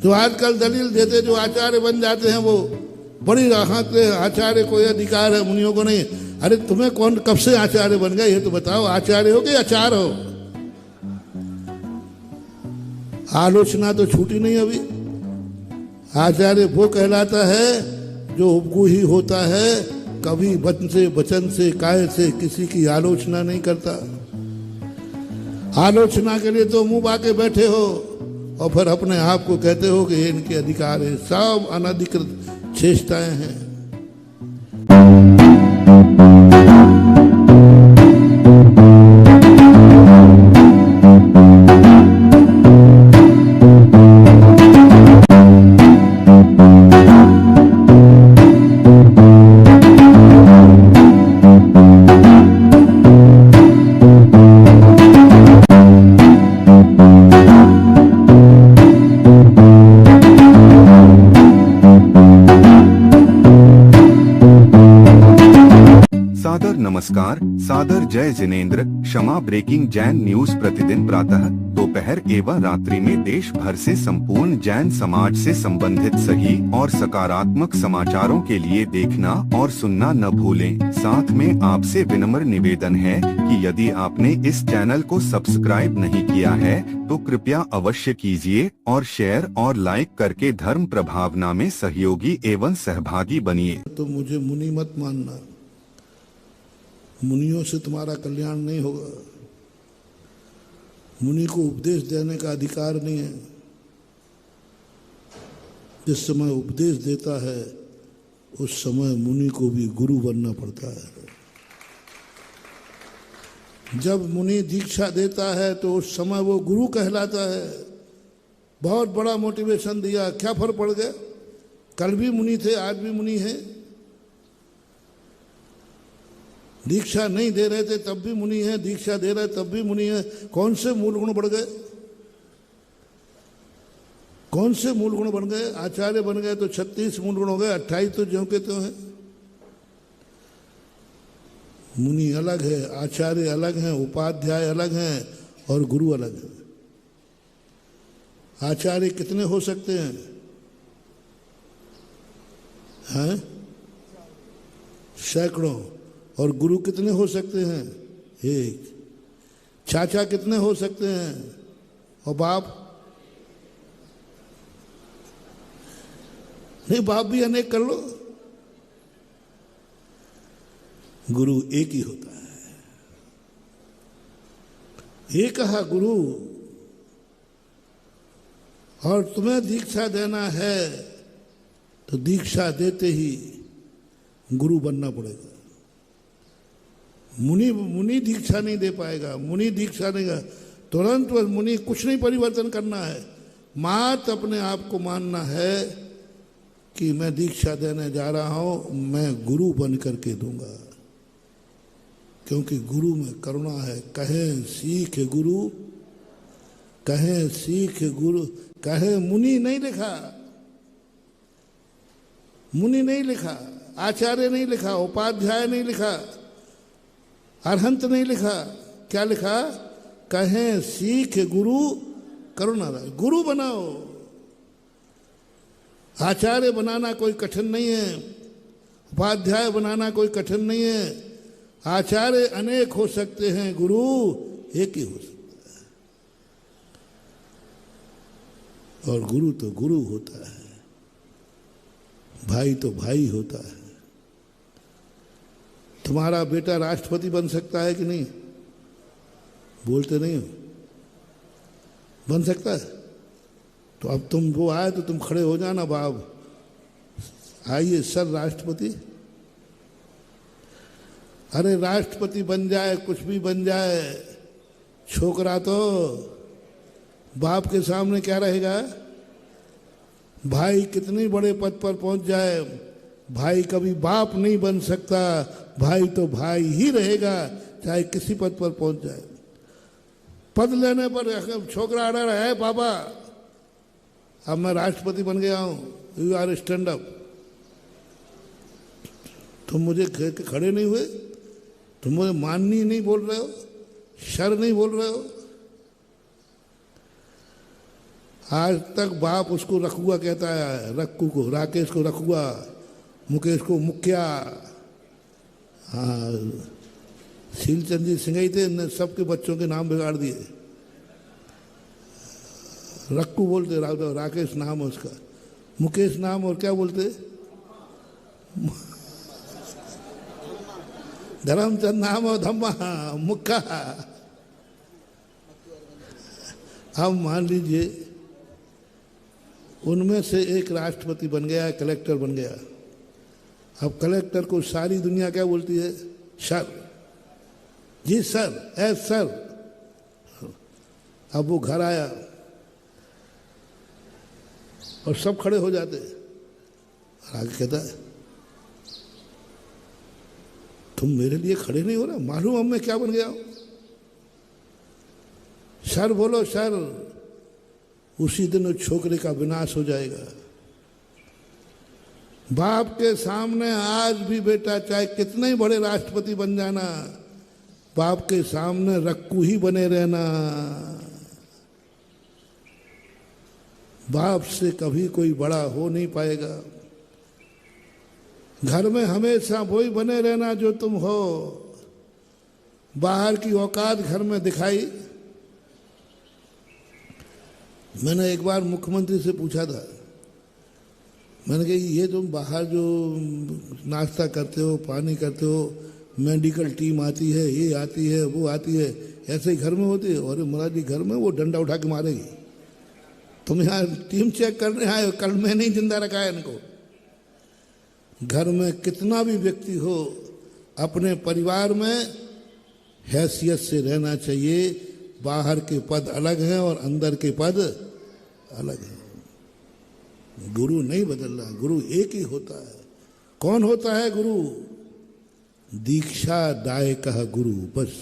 जो आजकल दलील देते जो आचार्य बन जाते हैं वो बड़ी राहत है, आचार्य को अधिकार है मुनियों को नहीं। अरे तुम्हें कौन कब से आचार्य बन गए ये तो बताओ, आचार्य हो कि आचार हो? आलोचना तो छूटी नहीं अभी। आचार्य वो कहलाता है जो उपगुही होता है, कभी वचन से काय से किसी की आलोचना नहीं करता। आलोचना के लिए तो मुंह बाके बैठे हो और फिर अपने आप को कहते हो कि इनके अधिकार है। सब अनधिकृत चेष्टाएं हैं। नमस्कार, सादर जय जिनेंद्र। क्षमा ब्रेकिंग जैन न्यूज प्रतिदिन प्रातः, दोपहर एवं रात्रि में देश भर से संपूर्ण जैन समाज से संबंधित सही और सकारात्मक समाचारों के लिए देखना और सुनना न भूलें। साथ में आपसे विनम्र निवेदन है कि यदि आपने इस चैनल को सब्सक्राइब नहीं किया है तो कृपया अवश्य कीजिए और शेयर और लाइक करके धर्म प्रभावना में सहयोगी एवं सहभागी बनिए। तो मुझे मुनि मत मानना, मुनियों से तुम्हारा कल्याण नहीं होगा। मुनि को उपदेश देने का अधिकार नहीं है। जिस समय उपदेश देता है उस समय मुनि को भी गुरु बनना पड़ता है। जब मुनि दीक्षा देता है तो उस समय वो गुरु कहलाता है। बहुत बड़ा मोटिवेशन दिया, क्या फर्क पड़ गया? कल भी मुनि थे, आज भी मुनि है। दीक्षा नहीं दे रहे थे तब भी मुनि है, दीक्षा दे रहे तब भी मुनि है। कौन से मूल गुण बढ़ गए? कौन से मूल गुण बन गए? आचार्य बन गए तो 36 मूल गुण हो गए, 28 तो ज्यों के त्यों हैं। मुनि अलग है, आचार्य अलग हैं, उपाध्याय अलग हैं और गुरु अलग है। आचार्य कितने हो सकते हैं? हैं? सैकड़ों। और गुरु कितने हो सकते हैं? एक। चाचा कितने हो सकते हैं? और बाप? नहीं, बाप भी अनेक कर लो, गुरु एक ही होता है। एक कहा गुरु। और तुम्हें दीक्षा देना है तो दीक्षा देते ही गुरु बनना पड़ेगा। मुनि दीक्षा नहीं दे पाएगा। मुनि दीक्षा देगा तुरंत मुनि कुछ नहीं परिवर्तन करना है। मात्र अपने आप को मानना है कि मैं दीक्षा देने जा रहा हूं, मैं गुरु बन करके दूंगा, क्योंकि गुरु में करुणा है। कहें सीख गुरु, कहें सीख गुरु, कहें मुनि नहीं लिखा, मुनि नहीं लिखा, आचार्य नहीं लिखा, उपाध्याय नहीं लिखा, अरहंत नहीं लिखा। क्या लिखा? कहें सीख गुरु करुणा। गुरु बनाओ। आचार्य बनाना कोई कठिन नहीं है, उपाध्याय बनाना कोई कठिन नहीं है। आचार्य अनेक हो सकते हैं, गुरु एक ही हो सकता है। और गुरु तो गुरु होता है, भाई तो भाई होता है। तुम्हारा बेटा राष्ट्रपति बन सकता है कि नहीं? बोलते नहीं हो। बन सकता है? तो अब तुम वो आए तो तुम खड़े हो जाना, बाब आइए सर राष्ट्रपति। अरे राष्ट्रपति बन जाए, कुछ भी बन जाए, छोकरा तो बाप के सामने क्या रहेगा? भाई कितने बड़े पद पर पहुंच जाए, भाई कभी बाप नहीं बन सकता। भाई तो भाई ही रहेगा, चाहे किसी पद पर पहुंच जाए। पद लेने पर छोकरा अड़ा रहा है, पापा अब मैं राष्ट्रपति बन गया हूं, यू आर स्टैंड अप। तुम मुझे खड़े नहीं हुए, तुम मुझे माननीय नहीं बोल रहे हो, सर नहीं बोल रहे हो। आज तक बाप उसको रखुआ कहता है, रक्कू को, राकेश को रखुआ, मुकेश को मुखिया। हाँ, शीलचंद जी सिंघई थे, ने सबके बच्चों के नाम बिगाड़ दिए। रक्कू बोलते, राकेश नाम है उसका, मुकेश नाम, और क्या बोलते, धर्मचंद नाम और धम्मा मुक्का। अब मान लीजिए उनमें से एक राष्ट्रपति बन गया, कलेक्टर बन गया। अब कलेक्टर को सारी दुनिया क्या बोलती है, सर, जी सर, एस सर। अब वो घर आया और सब खड़े हो जाते, और आगे कहता है, तुम मेरे लिए खड़े नहीं हो रहे, मालूम अब मैं क्या बन गया हूं, सर बोलो सर। उसी दिन उस छोकरे का विनाश हो जाएगा। बाप के सामने आज भी बेटा चाहे कितने ही बड़े राष्ट्रपति बन जाना, बाप के सामने रक्कू ही बने रहना। बाप से कभी कोई बड़ा हो नहीं पाएगा। घर में हमेशा वही बने रहना जो तुम हो। बाहर की औकात घर में दिखाई। मैंने एक बार मुख्यमंत्री से पूछा था, मैंने कहा ये तुम बाहर जो नाश्ता करते हो, पानी करते हो, मेडिकल टीम आती है, ये आती है, वो आती है, ऐसे ही घर में होती है? और महाराज जी घर में वो डंडा उठा के मारेगी। तुम यहाँ टीम चेक करने आए हो, कल में नहीं जिंदा रखा है इनको। घर में कितना भी व्यक्ति हो, अपने परिवार में हैसियत से रहना चाहिए। बाहर के पद अलग हैं और अंदर के पद अलग हैं। गुरु नहीं बदल रहा, गुरु एक ही होता है। कौन होता है गुरु? दीक्षा दायक गुरु, बस।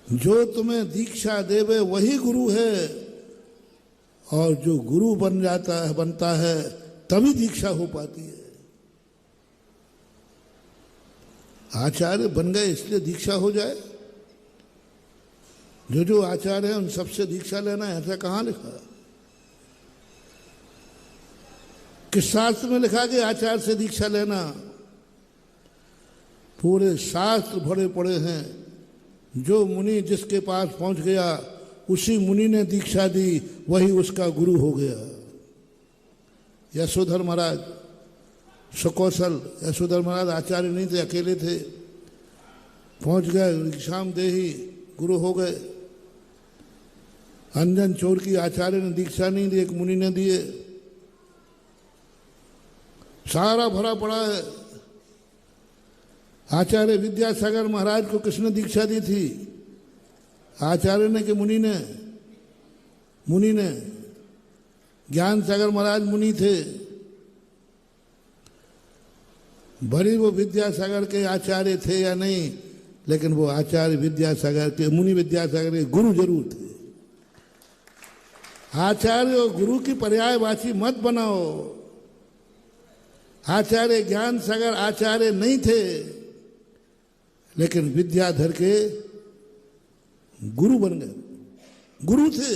जो तुम्हें दीक्षा देवे वही गुरु है। और जो गुरु बन जाता है, बनता है, तभी दीक्षा हो पाती है। आचार्य बन गए इसलिए दीक्षा हो जाए? जो आचार्य है उन सबसे दीक्षा लेना है, ऐसा कहाँ लिखा? किस शास्त्र में लिखा कि आचार्य से दीक्षा लेना? पूरे शास्त्र भरे पड़े हैं। जो मुनि जिसके पास पहुंच गया, उसी मुनि ने दीक्षा दी, वही उसका गुरु हो गया। यशोधर महाराज, सुकौशल, यशोधर महाराज आचार्य नहीं थे, अकेले थे, पहुंच गए, श्याम देही गुरु हो गए। अंजन चोर की आचार्य ने दीक्षा नहीं दी, एक मुनि ने दिए। सारा भरा पड़ा है। आचार्य विद्यासागर महाराज को किसने दीक्षा दी थी? आचार्य ने कि मुनि ने? मुनि ने। ज्ञान सागर महाराज मुनि थे, भरी वो विद्यासागर के आचार्य थे या नहीं, लेकिन वो आचार्य विद्यासागर के, मुनि विद्यासागर के गुरु जरूर थे। आचार्य और गुरु की पर्यायवाची मत बनाओ। आचार्य ज्ञान सागर आचार्य नहीं थे, लेकिन विद्याधर के गुरु बन गए। गुरु थे,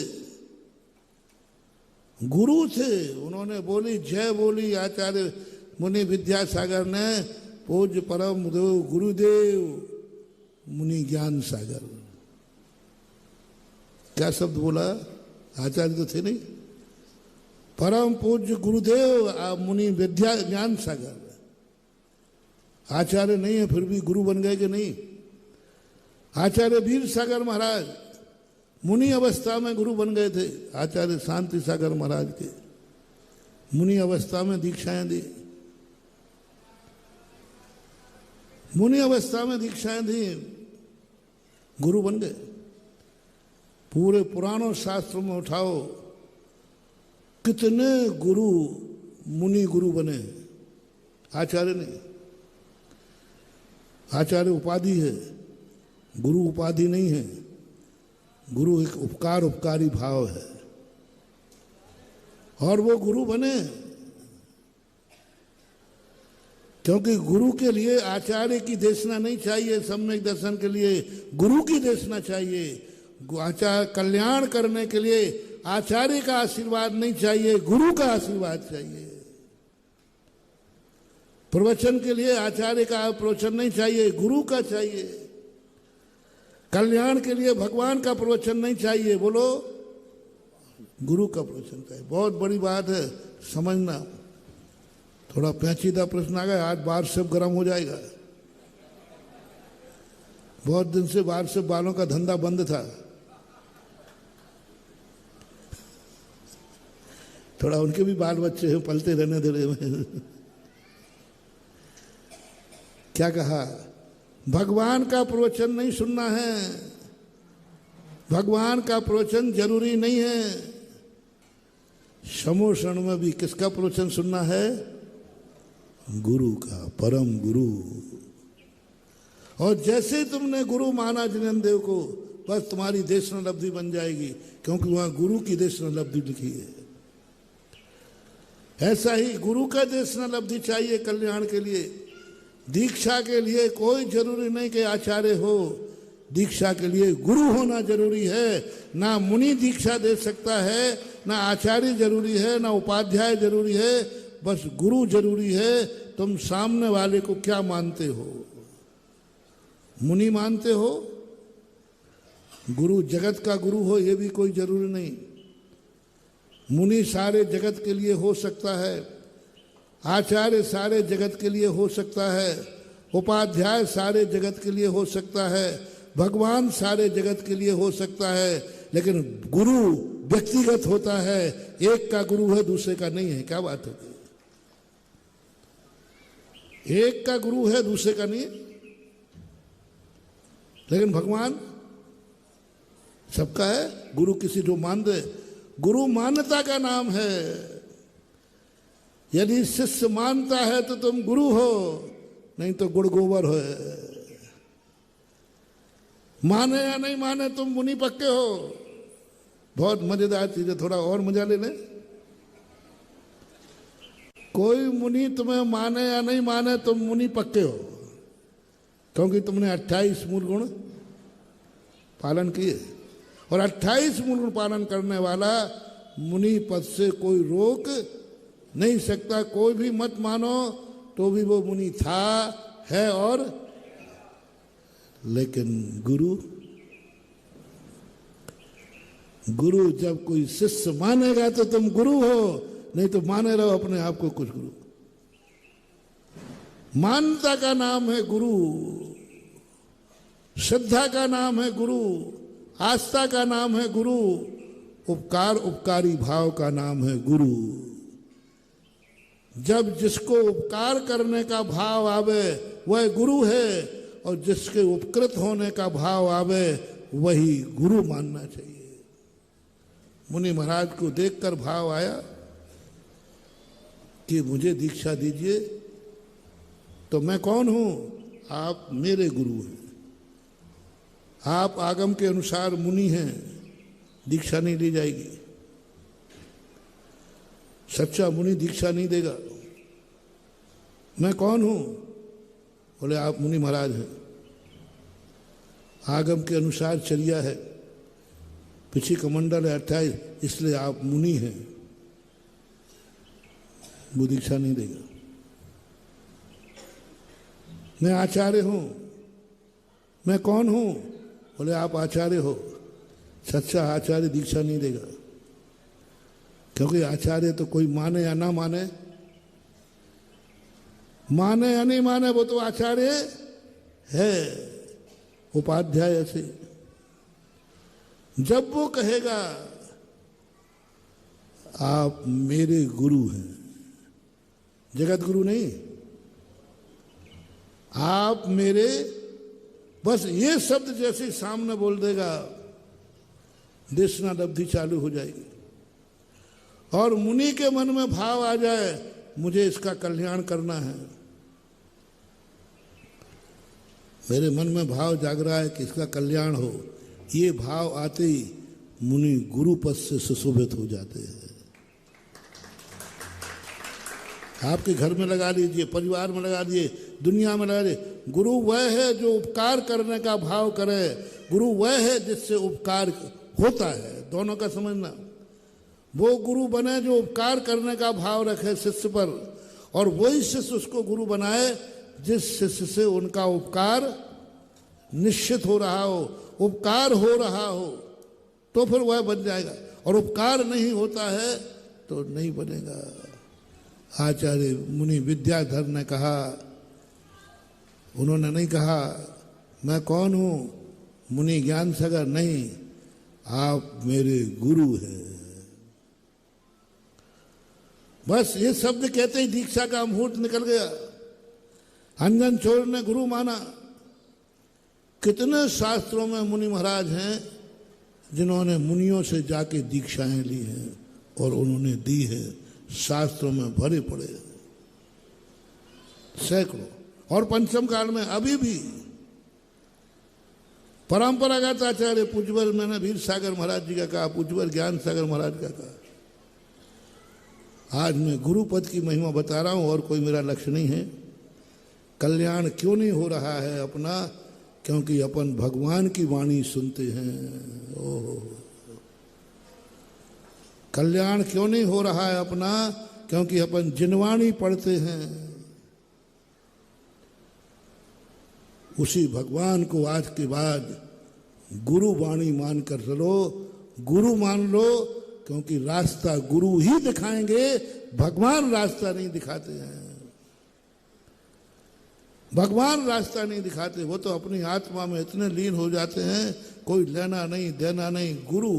गुरु थे। उन्होंने बोली जय बोली आचार्य मुनि विद्यासागर ने, पूज्य परम देव गुरुदेव मुनि ज्ञान सागर। क्या शब्द बोला? आचार्य तो थे नहीं। परम पूज्य गुरुदेव मुनि विद्या ज्ञान सागर। आचार्य नहीं है फिर भी गुरु बन गए कि नहीं? आचार्य वीर सागर महाराज मुनि अवस्था में गुरु बन गए थे। आचार्य शांति सागर महाराज के मुनि अवस्था में दीक्षाएं दी। मुनि अवस्था में दीक्षाएं दी, गुरु बन गए। पूरे पुराणों शास्त्रों में उठाओ, कितने गुरु मुनि गुरु बने, आचार्य नहीं। आचार्य उपाधि है, गुरु उपाधि नहीं है। गुरु एक उपकार उपकारी भाव है, और वो गुरु बने क्योंकि गुरु के लिए आचार्य की देशना नहीं चाहिए। सम्यक दर्शन के लिए गुरु की देशना चाहिए। आचार्य कल्याण करने के लिए आचार्य का आशीर्वाद नहीं चाहिए, गुरु का आशीर्वाद चाहिए। प्रवचन के लिए आचार्य का प्रवचन नहीं चाहिए, गुरु का चाहिए। कल्याण के लिए भगवान का प्रवचन नहीं चाहिए, बोलो गुरु का प्रवचन चाहिए। बहुत बड़ी बात है, समझना। थोड़ा पेचीदा प्रश्न आ गया, आज बार सब गर्म हो जाएगा। बहुत दिन से बार से बालों का धंधा बंद था, थोड़ा उनके भी बाल बच्चे हैं, पलते रहने दे रहे हैं। क्या कहा? भगवान का प्रवचन नहीं सुनना है, भगवान का प्रवचन जरूरी नहीं है। समोषण में भी किसका प्रवचन सुनना है? गुरु का, परम गुरु। और जैसे ही तुमने गुरु माना जिनेन्द्र देव को, बस तुम्हारी देशनलब्धि बन जाएगी, क्योंकि वहां गुरु की देशनलब्धि लिखी है। ऐसा ही गुरु का देशनलब्धि चाहिए कल्याण के लिए। दीक्षा के लिए कोई जरूरी नहीं कि आचार्य हो, दीक्षा के लिए गुरु होना जरूरी है। ना मुनि दीक्षा दे सकता है, ना आचार्य जरूरी है, ना उपाध्याय जरूरी है, बस गुरु जरूरी है। तुम सामने वाले को क्या मानते हो? मुनि मानते हो? गुरु जगत का गुरु हो ये भी कोई जरूरी नहीं। मुनि सारे जगत के लिए हो सकता है, आचार्य सारे जगत के लिए हो सकता है, उपाध्याय सारे जगत के लिए हो सकता है, भगवान सारे जगत के लिए हो सकता है, लेकिन गुरु व्यक्तिगत होता है। एक का गुरु है, दूसरे का नहीं है। क्या बात है? एक का गुरु है, दूसरे का नहीं है, लेकिन भगवान सबका है। गुरु किसी जो मान दे, गुरु मान्यता का नाम है। यदि शिष्य मानता है तो तुम गुरु हो, नहीं तो गुड़ गोबर हो। माने या नहीं माने तुम मुनि पक्के हो। बहुत मजेदार चीज है, थोड़ा और मजा ले लें। कोई मुनि तुम्हें माने या नहीं माने तुम मुनि पक्के हो, क्योंकि तुमने 28 मूल गुण पालन किए। और 28 मूल गुण पालन करने वाला मुनि पद से कोई रोक नहीं सकता। कोई भी मत मानो तो भी वो मुनि था, है और। लेकिन गुरु जब कोई शिष्य मानेगा तो तुम गुरु हो, नहीं तो माने रहो अपने आप को कुछ गुरु। मानता का नाम है गुरु, श्रद्धा का नाम है गुरु, आस्था का नाम है गुरु, उपकार उपकारी भाव का नाम है गुरु। जब जिसको उपकार करने का भाव आवे वह गुरु है, और जिसके उपकृत होने का भाव आवे वही गुरु मानना चाहिए। मुनि महाराज को देखकर भाव आया कि मुझे दीक्षा दीजिए। तो मैं कौन हूं? आप मेरे गुरु हैं। आप आगम के अनुसार मुनि हैं, दीक्षा नहीं दी जाएगी। सच्चा मुनि दीक्षा नहीं देगा। मैं कौन हूं? बोले आप मुनि महाराज हैं। आगम के अनुसार चर्या है, पिछी कमंडल है 28, इसलिए आप मुनि हैं। वो दीक्षा नहीं देगा। मैं आचार्य हूं। मैं कौन हूं? बोले आप आचार्य हो। सच्चा आचार्य दीक्षा नहीं देगा, क्योंकि आचार्य तो कोई माने या ना माने, माने या नहीं माने वो तो आचार्य है। उपाध्याय ऐसे जब वो कहेगा आप मेरे गुरु हैं, जगत गुरु नहीं, आप मेरे, बस ये शब्द जैसे सामने बोल देगा देशनालब्धि चालू हो जाएगी। और मुनि के मन में भाव आ जाए मुझे इसका कल्याण करना है, मेरे मन में भाव जाग रहा है कि इसका कल्याण हो, ये भाव आते ही मुनि गुरु पद से सुशोभित हो जाते हैं। आपके घर में लगा लीजिए, परिवार में लगा लीजिए, दुनिया में लगा लीजिए, गुरु वह है जो उपकार करने का भाव करे। गुरु वह है जिससे उपकार होता है। दोनों का समझना। वो गुरु बने जो उपकार करने का भाव रखे शिष्य पर, और वही शिष्य उसको गुरु बनाए जिस शिष्य से उनका उपकार निश्चित हो रहा हो, उपकार हो रहा हो, तो फिर वह बन जाएगा। और उपकार नहीं होता है तो नहीं बनेगा। आचार्य मुनि विद्याधर ने कहा, उन्होंने नहीं कहा मैं कौन हूं, मुनि ज्ञान सागर, नहीं, आप मेरे गुरु हैं। बस ये शब्द कहते ही दीक्षा का मुहूर्त निकल गया। अंजन चोर ने गुरु माना। कितने शास्त्रों में मुनि महाराज हैं जिन्होंने मुनियों से जाके दीक्षाएं ली हैं और उन्होंने दी है, शास्त्रों में भरे पड़े हैं सैकड़ों। और पंचम काल में अभी भी परंपरागत आचार्य पूज्यवर, मैंने वीर सागर महाराज जी का कहा, पूज्यवर ज्ञान सागर महाराज का कहा। आज मैं गुरु पद की महिमा बता रहा हूं और कोई मेरा लक्ष्य नहीं है। कल्याण क्यों नहीं हो रहा है अपना? क्योंकि अपन भगवान की वाणी सुनते हैं। ओह, कल्याण क्यों नहीं हो रहा है अपना? क्योंकि अपन जिनवाणी पढ़ते हैं। उसी भगवान को आज के बाद गुरु वाणी मानकर चलो, गुरु मान लो, क्योंकि रास्ता गुरु ही दिखाएंगे, भगवान रास्ता नहीं दिखाते हैं। भगवान रास्ता नहीं दिखाते, वो तो अपनी आत्मा में इतने लीन हो जाते हैं, कोई लेना नहीं देना नहीं। गुरु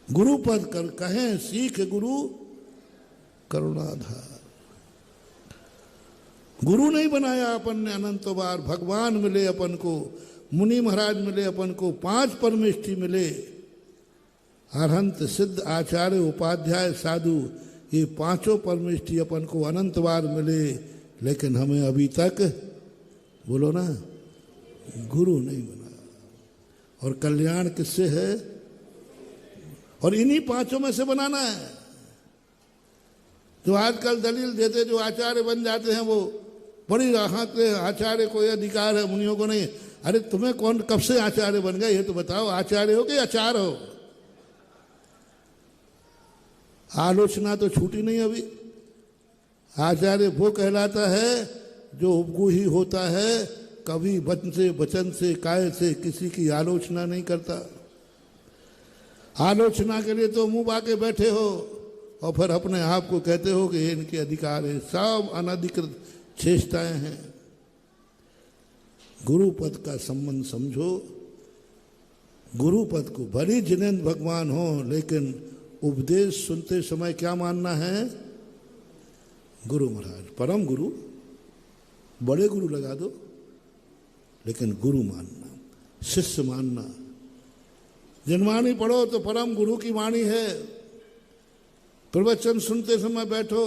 गुरु पद कर कहें सीख गुरु करुणाधार। गुरु नहीं बनाया अपन ने अनंत बार, भगवान मिले अपन को, मुनि महाराज मिले अपन को, 5 परमेष्ठी मिले, अरहंत सिद्ध आचार्य उपाध्याय साधु, ये 5 परमेष्ठी अपन को अनंत बार मिले, लेकिन हमें अभी तक बोलो ना गुरु नहीं बना। और कल्याण किससे है? और इन्हीं 5 में से बनाना है। जो आजकल दलील देते, जो आचार्य बन जाते हैं, वो बड़ी राहत है, आचार्य को यह अधिकार है, मुनियों को नहीं। अरे तुम्हें कौन कब से आचार्य बन गए ये तो बताओ? आचार्य हो कि आचार हो? आलोचना तो छूटी नहीं अभी। आचार्य वो कहलाता है जो उपगुही होता है, कभी वचन से काय से किसी की आलोचना नहीं करता। आलोचना के लिए तो मुंह बाके बैठे हो और फिर अपने आप को कहते हो कि ये इनके अधिकार है। सब अनधिकृत चेष्टाएं हैं। गुरु पद का संबंध समझो। गुरु पद को भली जिनेंद्र भगवान हो, लेकिन उपदेश सुनते समय क्या मानना है? गुरु महाराज, परम गुरु, बड़े गुरु लगा दो, लेकिन गुरु मानना, शिष्य मानना। जिनवाणी पढ़ो तो परम गुरु की वाणी है। प्रवचन सुनते समय बैठो,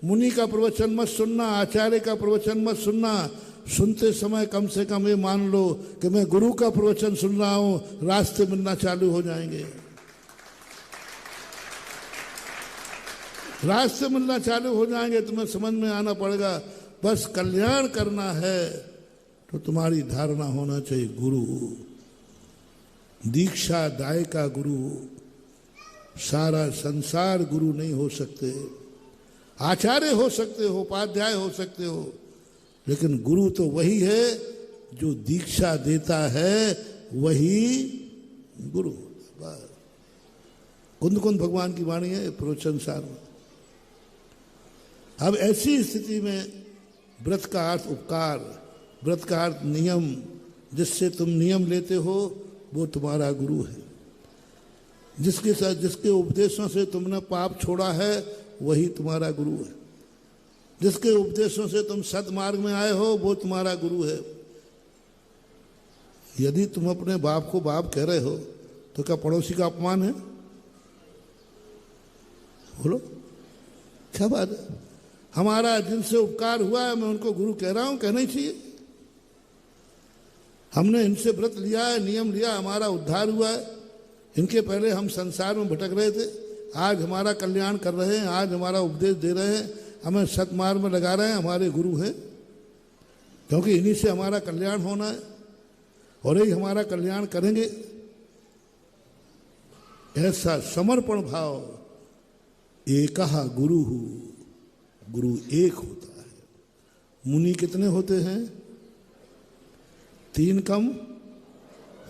मुनि का प्रवचन मत सुनना, आचार्य का प्रवचन मत सुनना। सुनते समय कम से कम ये मान लो कि मैं गुरु का प्रवचन सुन रहा हूं, रास्ते मिलना चालू हो जाएंगे। रास्ते मिलना चालू हो जाएंगे, तुम्हें समझ में आना पड़ेगा। बस कल्याण करना है तो तुम्हारी धारणा होना चाहिए गुरु, दीक्षा दाय का गुरु। सारा संसार गुरु नहीं हो सकते। आचार्य हो सकते हो, उपाध्याय हो सकते हो, लेकिन गुरु तो वही है जो दीक्षा देता है, वही गुरु। कुंद कुंद भगवान की वाणी है प्रवचन सार में। अब ऐसी स्थिति में व्रत का अर्थ उपकार, व्रत का अर्थ नियम। जिससे तुम नियम लेते हो वो तुम्हारा गुरु है। जिसके साथ जिसके उपदेशों से तुमने पाप छोड़ा है वही तुम्हारा गुरु है। जिसके उपदेशों से तुम सदमार्ग में आए हो वो तुम्हारा गुरु है। यदि तुम अपने बाप को बाप कह रहे हो तो क्या पड़ोसी का अपमान है? बोलो, क्या बात है? हमारा जिनसे उपकार हुआ है मैं उनको गुरु कह रहा हूं, कहना ही चाहिए। हमने इनसे व्रत लिया है, नियम लिया, हमारा उद्धार हुआ है। इनके पहले हम संसार में भटक रहे थे, आज हमारा कल्याण कर रहे हैं, आज हमारा उपदेश दे रहे हैं, हमें सतमार्ग में लगा रहे हैं, हमारे गुरु हैं। क्योंकि इन्हीं से हमारा कल्याण होना है और यही हमारा कल्याण करेंगे। ऐसा समर्पण भाव। एकहा गुरु, गुरु एक होता है। मुनि कितने होते हैं? 3 कम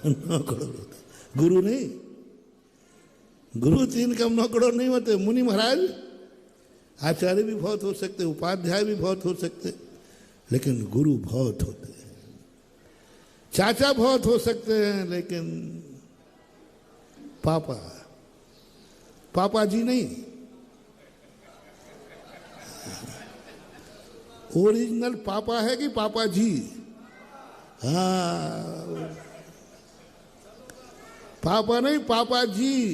9 करोड़ होते। गुरु नहीं, गुरु 3 कम 9 करोड़ नहीं होते। मुनि महाराज आचार्य भी बहुत हो सकते, उपाध्याय भी बहुत हो सकते, लेकिन गुरु बहुत होते हैं। चाचा बहुत हो सकते हैं, लेकिन पापा जी नहीं। ओरिजिनल पापा है कि पापा जी? हाँ, पापा नहीं, पापा जी।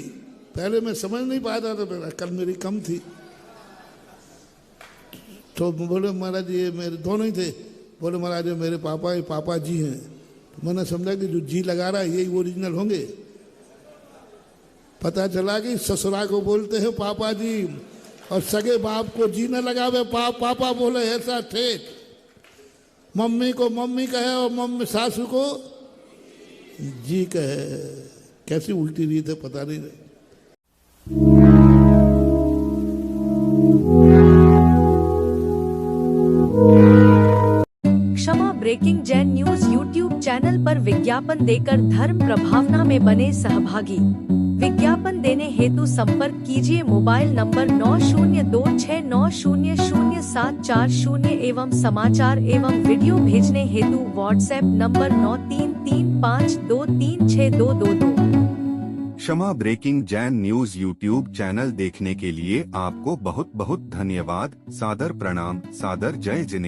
पहले मैं समझ नहीं पाता था, कल मेरी कम थी, तो बोले महाराज ये मेरे दोनों ही थे। बोले महाराज ये मेरे पापा, ये पापा जी हैं। तो मैंने समझा कि जो जी लगा रहा है यही ओरिजिनल होंगे। पता चला कि ससुरा को बोलते हैं पापा जी, और सगे बाप को जी न लगावे पापा बोले, ऐसा ठेठ। मम्मी को मम्मी कहे और मम्मी सासू को जी कहे। कैसी उल्टी रीत है पता नहीं। Kshama breaking Jain news YouTube channel पर विज्ञापन देकर धर्म प्रभावना में बने सहभागी। विज्ञापन देने हेतु संपर्क कीजिए मोबाइल नंबर 9026900740 एवं समाचार एवं वीडियो भेजने हेतु WhatsApp number 9335236222। Kshama breaking Jain news YouTube channel देखने के लिए आपको बहुत बहुत धन्यवाद। सादर प्रणाम, सादर जय जिनेंद्र।